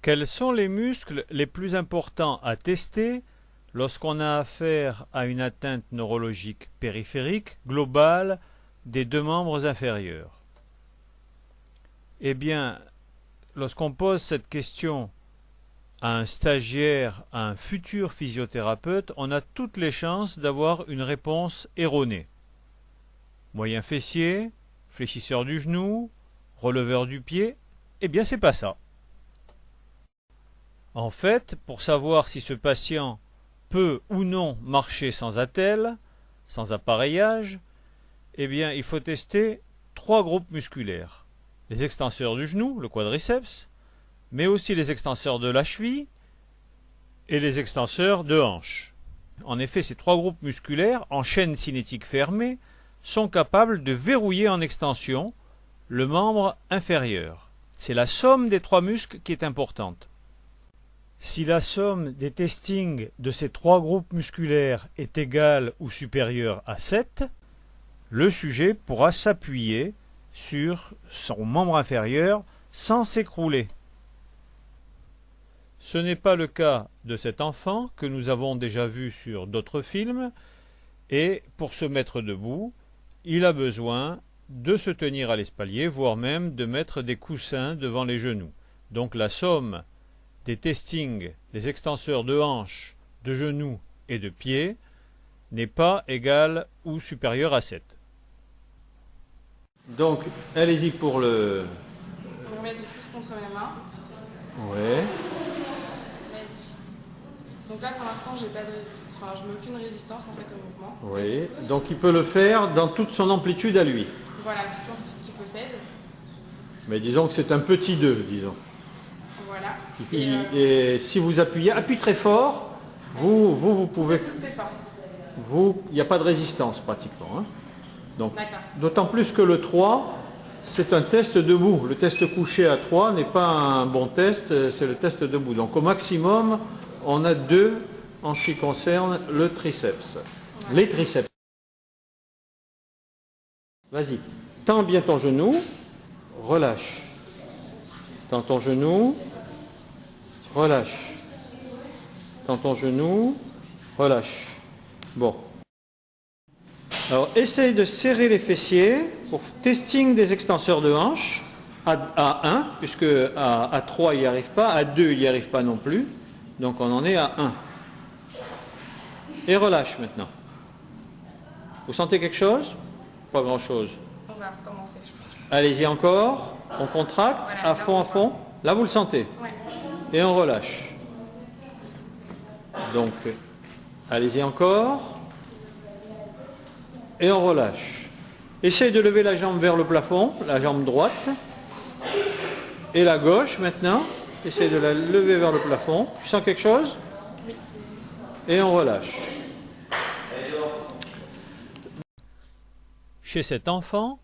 Quels sont les muscles les plus importants à tester lorsqu'on a affaire à une atteinte neurologique périphérique globale des deux membres inférieurs? Eh bien, lorsqu'on pose cette question à un stagiaire, à un futur physiothérapeute, on a toutes les chances d'avoir une réponse erronée. Moyen fessier, fléchisseur du genou, releveur du pied, eh bien c'est pas ça. En fait, pour savoir si ce patient peut ou non marcher sans attelle, sans appareillage, eh bien il faut tester trois groupes musculaires. Les extenseurs du genou, le quadriceps, mais aussi les extenseurs de la cheville et les extenseurs de hanche. En effet, ces trois groupes musculaires, en chaîne cinétique fermée, sont capables de verrouiller en extension le membre inférieur. C'est la somme des trois muscles qui est importante. Si la somme des testings de ces trois groupes musculaires est égale ou supérieure à 7, le sujet pourra s'appuyer sur son membre inférieur sans s'écrouler. Ce n'est pas le cas de cet enfant que nous avons déjà vu sur d'autres films, et pour se mettre debout, il a besoin de se tenir à l'espalier, voire même de mettre des coussins devant les genoux. Donc la somme des testings des extenseurs de hanches, de genoux et de pieds n'est pas égale ou supérieure à 7. Donc, allez-y pour le... On remet du pouce contre mes mains. Ouais. Donc là, pour l'instant, j'ai pas de enfin, je mets aucune résistance en fait au mouvement. Oui. Donc, il peut le faire dans toute son amplitude à lui. Voilà, toute l'amplitude qu'il possède. Mais disons que c'est un petit 2, disons. Voilà. Et si vous appuyez, appuyez très fort, vous pouvez... Il n'y a pas de résistance pratiquement. Hein. Donc, d'autant plus que le 3, c'est un test debout. Le test couché à 3 n'est pas un bon test, c'est le test debout. Donc au maximum, on a 2 en ce qui concerne le triceps. Les triceps. Vas-y, tends bien ton genou, relâche. Tends ton genou, relâche. Tends ton genou, relâche. Bon. Alors, essaye de serrer les fessiers pour testing des extenseurs de hanche à 1, puisque à 3 il n'y arrive pas, à 2 il n'y arrive pas non plus. Donc on en est à 1. Et relâche maintenant. Vous sentez quelque chose? Pas grand-chose. On va recommencer, je pense. Allez-y encore. On contracte voilà, à fond, à fond. Là vous le sentez. Ouais. Et on relâche. Donc, allez-y encore. Et on relâche. Essaye de lever la jambe vers le plafond, la jambe droite. Et la gauche maintenant. Essaye de la lever vers le plafond. Tu sens quelque chose? Oui. Et on relâche. Chez cet enfant,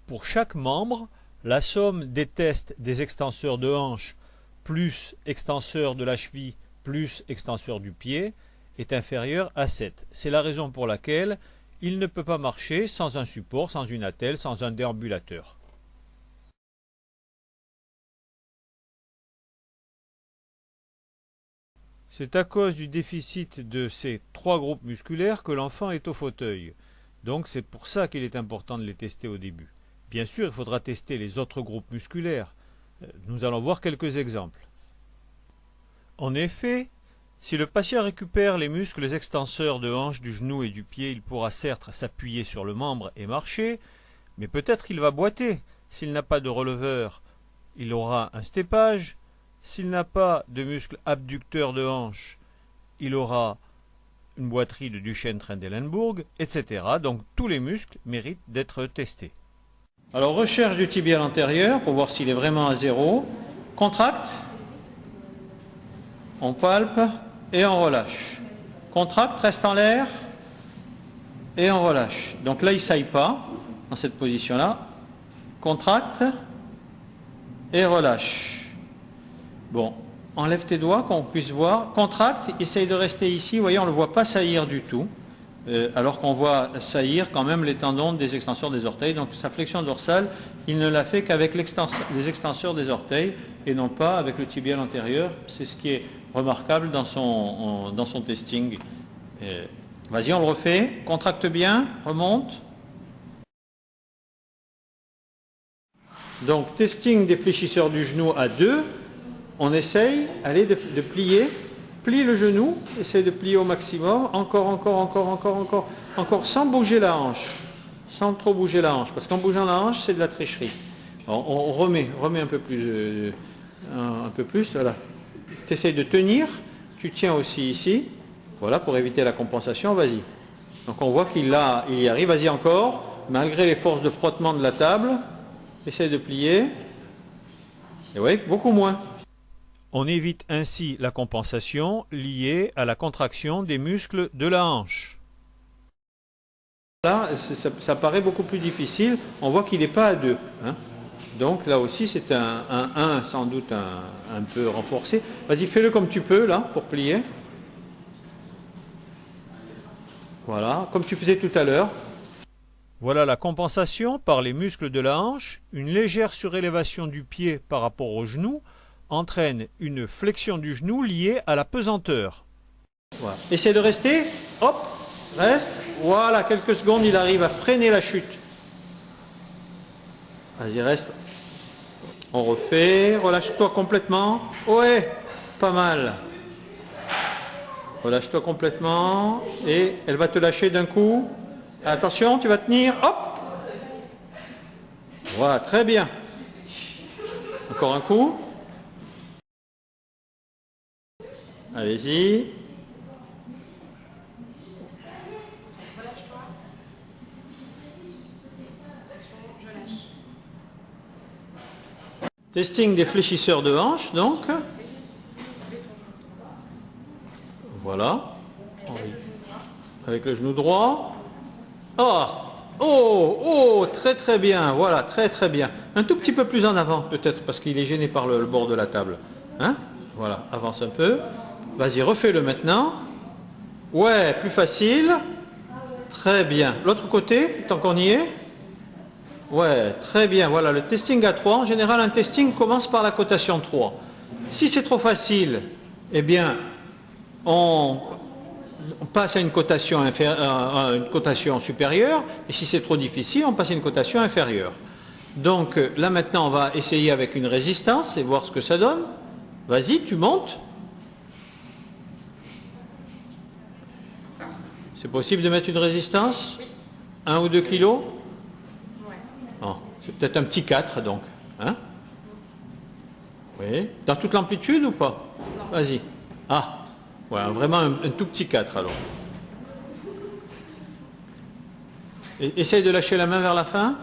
pour chaque membre, la somme des tests des extenseurs de hanche plus extenseur de la cheville plus extenseur du pied est inférieure à 7. C'est la raison pour laquelle il ne peut pas marcher sans un support, sans une attelle, sans un déambulateur. C'est à cause du déficit de ces trois groupes musculaires que l'enfant est au fauteuil. Donc c'est pour ça qu'il est important de les tester au début. Bien sûr, il faudra tester les autres groupes musculaires. Nous allons voir quelques exemples. En effet, si le patient récupère les muscles extenseurs de hanche, du genou et du pied, il pourra certes s'appuyer sur le membre et marcher, mais peut-être il va boiter. S'il n'a pas de releveur, il aura un steppage. S'il n'a pas de muscle abducteur de hanche, il aura une boiterie de Duchenne-Trendelenburg, etc. Donc tous les muscles méritent d'être testés. Alors recherche du tibial antérieur pour voir s'il est vraiment à 0. Contracte. On palpe et on relâche. Contracte, reste en l'air et on relâche. Donc là il ne saille pas dans cette position-là. Contracte et relâche. Bon, enlève tes doigts qu'on puisse voir. Contracte, essaye de rester ici. Vous voyez, on ne le voit pas saillir du tout. alors qu'on voit saillir quand même les tendons des extenseurs des orteils. Donc sa flexion dorsale, il ne l'a fait qu'avec les extenseurs des orteils et non pas avec le tibial antérieur. C'est ce qui est remarquable dans son testing. Vas-y, on le refait. Contracte bien, remonte. Donc testing des fléchisseurs du genou à 2. On essaye, allez, de plier. Plie le genou, essaye de plier au maximum, encore, sans bouger la hanche, sans trop bouger la hanche, parce qu'en bougeant la hanche, c'est de la tricherie. Alors, on remet un peu plus, voilà. Tu essayes de tenir, tu tiens aussi ici, voilà, pour éviter la compensation, vas-y. Donc on voit qu'il y arrive, vas-y encore, malgré les forces de frottement de la table, essaye de plier, et oui, beaucoup moins. On évite ainsi la compensation liée à la contraction des muscles de la hanche. Là, ça paraît beaucoup plus difficile. On voit qu'il n'est pas à 2. Hein. Donc là aussi, c'est un 1 sans doute un peu renforcé. Vas-y, fais-le comme tu peux, là, pour plier. Voilà, comme tu faisais tout à l'heure. Voilà la compensation par les muscles de la hanche. Une légère surélévation du pied par rapport au genou entraîne une flexion du genou liée à la pesanteur. Voilà. Essaie de rester, hop, reste, voilà, quelques secondes, il arrive à freiner la chute. Vas-y, reste. On refait, relâche-toi complètement. Ouais, pas mal. Relâche-toi complètement, et elle va te lâcher d'un coup. Attention, tu vas tenir, hop. Voilà, très bien. Encore un coup. Allez-y. Relâche-toi. Attention, je lâche. Testing des fléchisseurs de hanche, donc. Voilà. Avec le genou droit. Oh, très très bien. Voilà, très très bien. Un tout petit peu plus en avant, peut-être, parce qu'il est gêné par le bord de la table. Hein? Voilà, avance un peu. Vas-y, refais-le maintenant. Ouais, plus facile. Très bien. L'autre côté, tant qu'on y est. Ouais, très bien. Voilà, le testing à 3. En général, un testing commence par la cotation 3. Si c'est trop facile, eh bien, on passe à une cotation supérieure. Et si c'est trop difficile, on passe à une cotation inférieure. Donc là maintenant, on va essayer avec une résistance et voir ce que ça donne. Vas-y, tu montes. C'est possible de mettre une résistance? 1 ou 2 kilos? Ouais. Oh, c'est peut-être un petit 4 donc. Hein? Oui. Dans toute l'amplitude ou pas? Vas-y. Ah, ouais, vraiment un tout petit 4 alors. Essaye de lâcher la main vers la fin.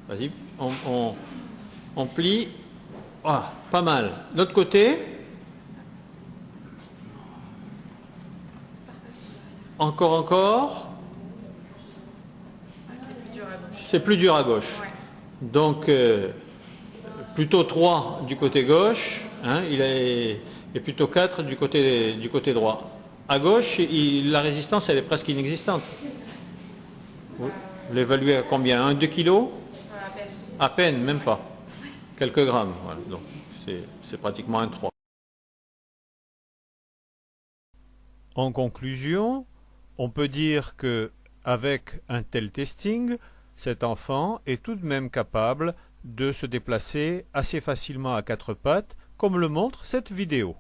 Vas-y, on plie. Ah, pas mal. L'autre côté. Encore. C'est plus dur à gauche. C'est plus dur à gauche. Ouais. Donc, plutôt 3 du côté gauche, hein, et plutôt 4 du côté droit. À gauche, la résistance, elle est presque inexistante. Vous l'évaluez à combien? 1-2 kilos? À peine. À peine, même pas. Quelques grammes. Voilà. Donc, c'est pratiquement un 3. En conclusion, on peut dire que avec un tel testing, cet enfant est tout de même capable de se déplacer assez facilement à 4 pattes, comme le montre cette vidéo.